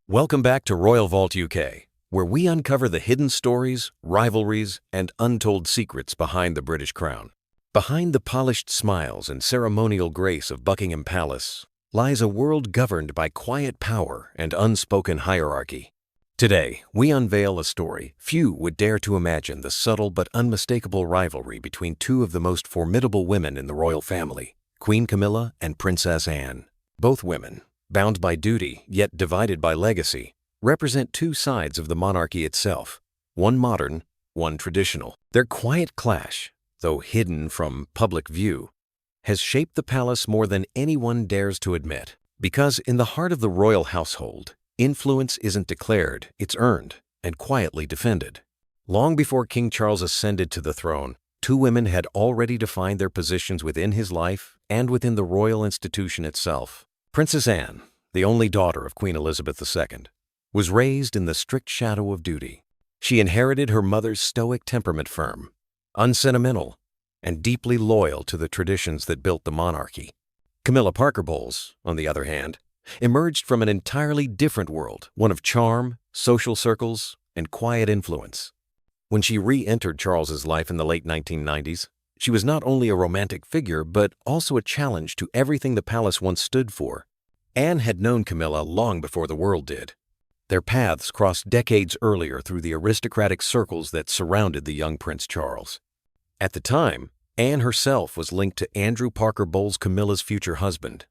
Welcome back to Royal Vault UK, where we uncover the hidden stories, rivalries, and untold secrets behind the British crown. Behind the polished smiles and ceremonial grace of Buckingham Palace lies a world governed by quiet power and unspoken hierarchy. Today, we unveil a story few would dare to imagine: the subtle but unmistakable rivalry between two of the most formidable women in the royal family, Queen Camilla and Princess Anne. Both women, bound by duty yet divided by legacy, represent two sides of the monarchy itself, one modern, one traditional. Their quiet clash, though hidden from public view, has shaped the palace more than anyone dares to admit. Because in the heart of the royal household, influence isn't declared, it's earned and quietly defended. Long before King Charles ascended to the throne, two women had already defined their positions within his life and within the royal institution itself. Princess Anne, the only daughter of Queen Elizabeth II, was raised in the strict shadow of duty. She inherited her mother's stoic temperament, firm, unsentimental, and deeply loyal to the traditions that built the monarchy. Camilla Parker Bowles, on the other hand, emerged from an entirely different world, one of charm, social circles, and quiet influence. When she re-entered Charles's life in the late 1990s, she was not only a romantic figure, but also a challenge to everything the palace once stood for. Anne had known Camilla long before the world did. Their paths crossed decades earlier through the aristocratic circles that surrounded the young Prince Charles. At the time, Anne herself was linked to Andrew Parker Bowles, Camilla's future husband.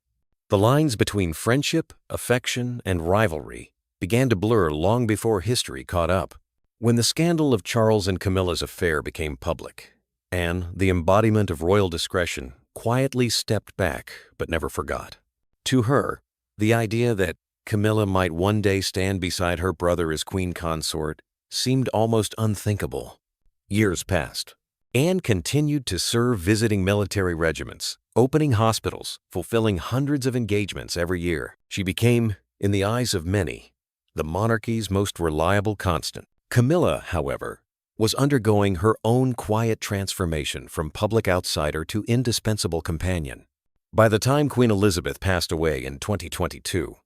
The lines between friendship, affection, and rivalry began to blur long before history caught up. When the scandal of Charles and Camilla's affair became public, Anne, the embodiment of royal discretion, quietly stepped back but never forgot. To her, the idea that Camilla might one day stand beside her brother as queen consort seemed almost unthinkable. Years passed. Anne continued to serve visiting military regiments, opening hospitals, fulfilling hundreds of engagements every year. She became, in the eyes of many, the monarchy's most reliable constant. Camilla, however, was undergoing her own quiet transformation from public outsider to indispensable companion. By the time Queen Elizabeth passed away in 2022,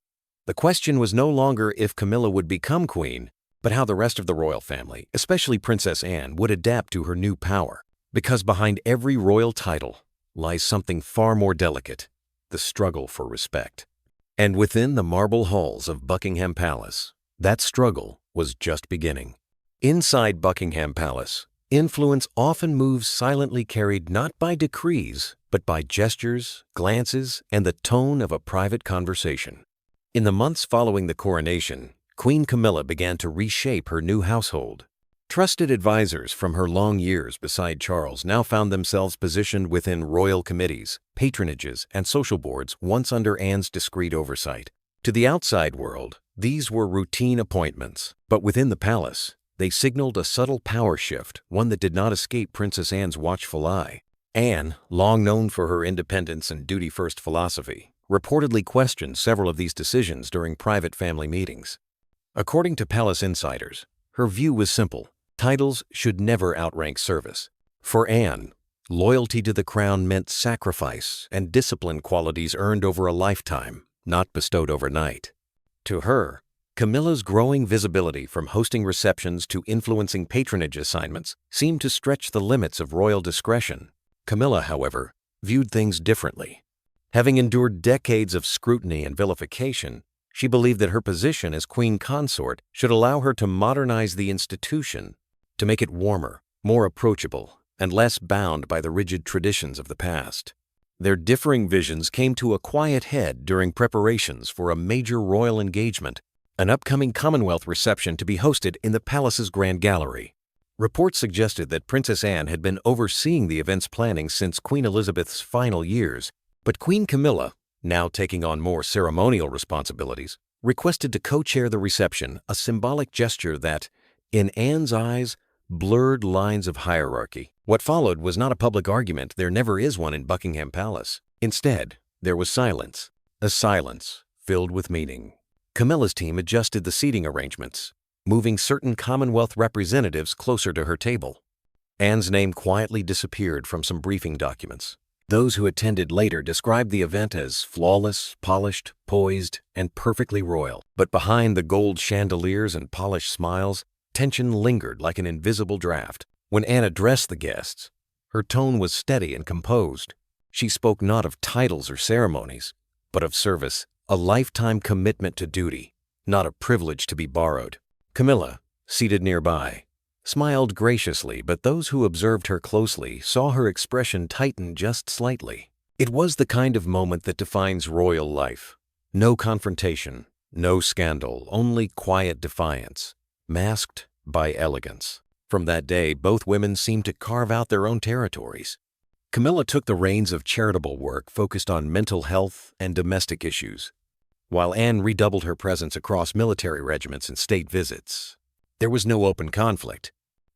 the question was no longer if Camilla would become queen, but how the rest of the royal family, especially Princess Anne, would adapt to her new power. Because behind every royal title lies something far more delicate: the struggle for respect. And within the marble halls of Buckingham Palace, that struggle was just beginning. Inside Buckingham Palace, influence often moves silently, carried not by decrees, but by gestures, glances, and the tone of a private conversation. In the months following the coronation, Queen Camilla began to reshape her new household. Trusted advisors from her long years beside Charles now found themselves positioned within royal committees, patronages, and social boards once under Anne's discreet oversight. To the outside world, these were routine appointments, but within the palace, they signaled a subtle power shift, one that did not escape Princess Anne's watchful eye. Anne, long known for her independence and duty-first philosophy, reportedly questioned several of these decisions during private family meetings. According to palace insiders, her view was simple: titles should never outrank service. For Anne, loyalty to the crown meant sacrifice and discipline, qualities earned over a lifetime, not bestowed overnight. To her, Camilla's growing visibility, from hosting receptions to influencing patronage assignments, seemed to stretch the limits of royal discretion. Camilla, however, viewed things differently. Having endured decades of scrutiny and vilification, she believed that her position as queen consort should allow her to modernize the institution, to make it warmer, more approachable, and less bound by the rigid traditions of the past. Their differing visions came to a quiet head during preparations for a major royal engagement, an upcoming Commonwealth reception to be hosted in the palace's Grand Gallery. Reports suggested that Princess Anne had been overseeing the event's planning since Queen Elizabeth's final years, but Queen Camilla, now taking on more ceremonial responsibilities, requested to co-chair the reception, a symbolic gesture that, in Anne's eyes, blurred lines of hierarchy. What followed was not a public argument. There never is one in Buckingham Palace. Instead, there was silence, a silence filled with meaning. Camilla's team adjusted the seating arrangements, moving certain Commonwealth representatives closer to her table. Anne's name quietly disappeared from some briefing documents. Those who attended later described the event as flawless, polished, poised, and perfectly royal. But behind the gold chandeliers and polished smiles, tension lingered like an invisible draft. When Anne addressed the guests, her tone was steady and composed. She spoke not of titles or ceremonies, but of service, a lifetime commitment to duty, not a privilege to be borrowed. Camilla, seated nearby, smiled graciously, but those who observed her closely saw her expression tighten just slightly. It was the kind of moment that defines royal life. No confrontation, no scandal, only quiet defiance, masked by elegance. From that day, both women seemed to carve out their own territories. Camilla took the reins of charitable work focused on mental health and domestic issues, while Anne redoubled her presence across military regiments and state visits. There was no open conflict,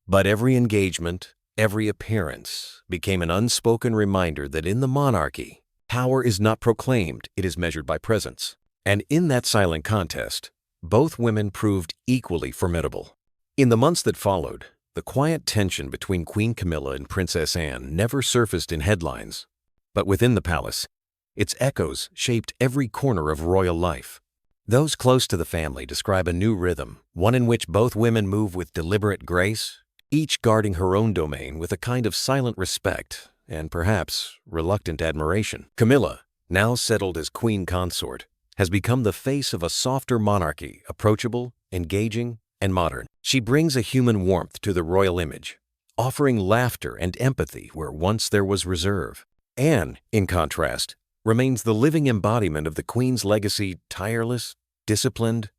but every engagement, every appearance became an unspoken reminder that in the monarchy, power is not proclaimed, it is measured by presence. And in that silent contest, both women proved equally formidable. In the months that followed, the quiet tension between Queen Camilla and Princess Anne never surfaced in headlines, but within the palace, its echoes shaped every corner of royal life. Those close to the family describe a new rhythm, one in which both women move with deliberate grace, each guarding her own domain with a kind of silent respect and perhaps reluctant admiration. Camilla, now settled as queen consort, has become the face of a softer monarchy, approachable, engaging, and modern. She brings a human warmth to the royal image, offering laughter and empathy where once there was reserve. Anne, in contrast, remains the living embodiment of the Queen's legacy, tireless, disciplined,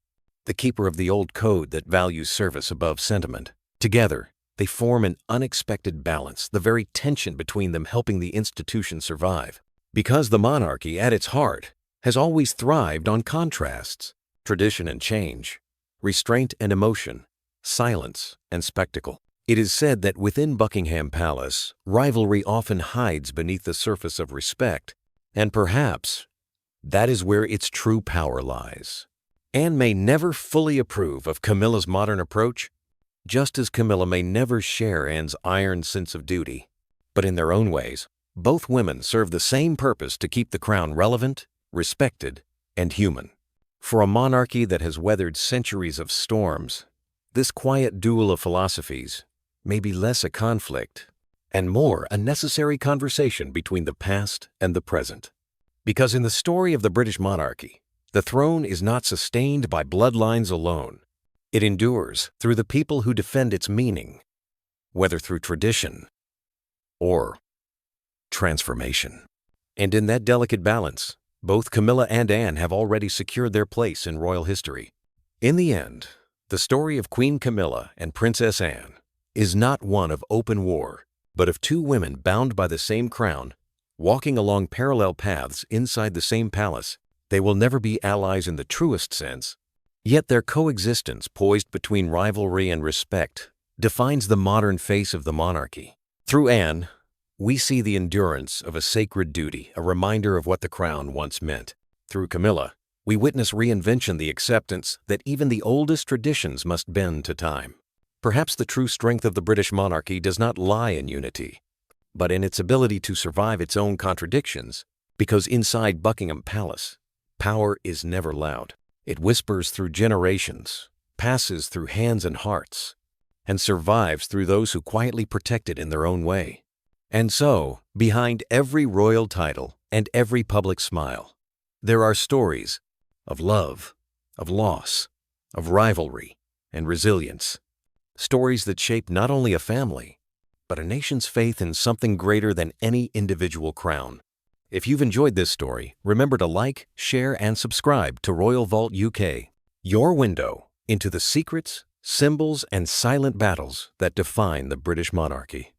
the keeper of the old code that values service above sentiment. Together, they form an unexpected balance, the very tension between them helping the institution survive. Because the monarchy, at its heart, has always thrived on contrasts, tradition and change, restraint and emotion, silence and spectacle. It is said that within Buckingham Palace, rivalry often hides beneath the surface of respect, and perhaps that is where its true power lies. Anne may never fully approve of Camilla's modern approach, just as Camilla may never share Anne's iron sense of duty. But in their own ways, both women serve the same purpose to keep the crown relevant, respected, and human. For a monarchy that has weathered centuries of storms, this quiet duel of philosophies may be less a conflict and more a necessary conversation between the past and the present. Because in the story of the British monarchy, the throne is not sustained by bloodlines alone. It endures through the people who defend its meaning, whether through tradition or transformation. And in that delicate balance, both Camilla and Anne have already secured their place in royal history. In the end, the story of Queen Camilla and Princess Anne is not one of open war, but of two women bound by the same crown, walking along parallel paths inside the same palace. They will never be allies in the truest sense, yet their coexistence, poised between rivalry and respect, defines the modern face of the monarchy. Through Anne, we see the endurance of a sacred duty, a reminder of what the crown once meant. Through Camilla, we witness reinvention, the acceptance that even the oldest traditions must bend to time. Perhaps the true strength of the British monarchy does not lie in unity, but in its ability to survive its own contradictions, because inside Buckingham Palace, power is never loud. It whispers through generations, passes through hands and hearts, and survives through those who quietly protect it in their own way. And so, behind every royal title and every public smile, there are stories of love, of loss, of rivalry, and resilience. Stories that shape not only a family, but a nation's faith in something greater than any individual crown. If you've enjoyed this story, remember to like, share, and subscribe to Royal Vault UK, your window into the secrets, symbols, and silent battles that define the British monarchy.